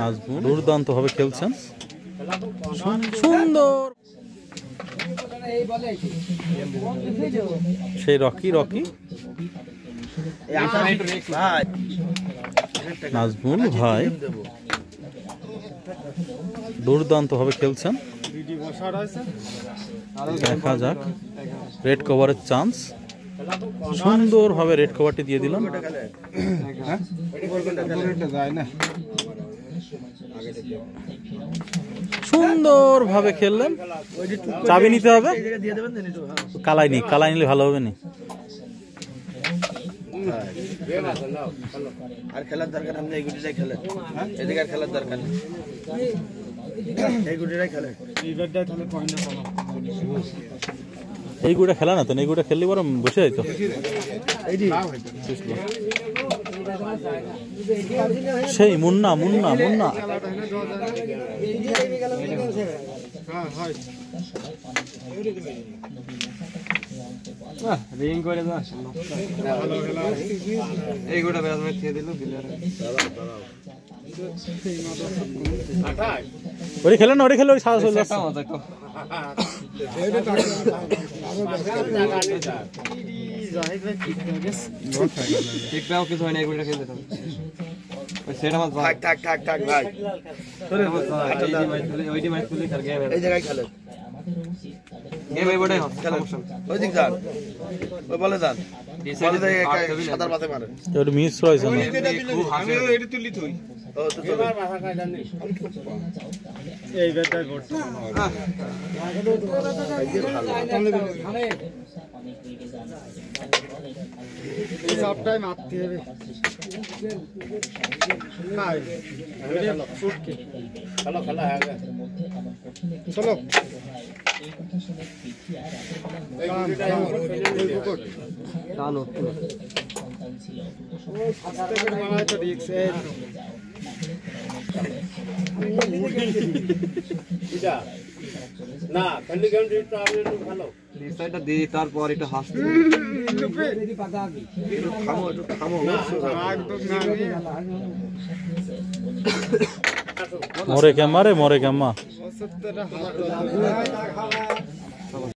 নাজমুল দুর্দান্ত ভাবে খেলছেন, সুন্দর সেই রকি নাজমুল ভাই দুর্দান্ত ভাবে খেলছেন। দেখা যাক রেড কভারের চান্স, সুন্দর ভাবে রেড কভারটি দিয়ে দিলাম। সুন্দর ভাবে খেললেন, চাবি নিতে হবে, কালাই নিলে ভালো হবে না। আর খেলার দরকার আপনি এই গুটিটাই খেলেন, এদিকে আর খেলার দরকার নেই, এই গুটিটাই খেলেন। এই গুটা খেলা না তো, এই গুটা খেললে বরং বসে যেত। সেই মুন্না রিং করে এই গোটা ব্যাটসম্যান খেয়ে দিল। ওরে খেলেন না, ওরে খেলে ওই সাদা চলে যাচ্ছে। ঠিক পাও কিছু হয় না, এগুলো খেলতে হবে। ওই সেট আমার থাক ভাই, ওইটি ম্যাচ খুলে তার গেম এই জায়গায় খেলেন, গেম এই বড়াই হয় সমস্যা। ওই দিক যান, ওই বলে যান, বলে যাই সাদার পাতে মারেন। ওটা মিস হয়েছে না, আমি এটা তুলি তুই ও তো চলে এই ব্যাটটা করতে এই সবটাই মারতে হবে। হাই শুট কে চলো খেলা হয়ে গেছে, চলো টানো তো রিক্স না খালি গেম দিতে হবে, একটু ভালো ডিসাইডটা দিই, তারপর একটু হাসতে থামো মরে ক্যাম্মা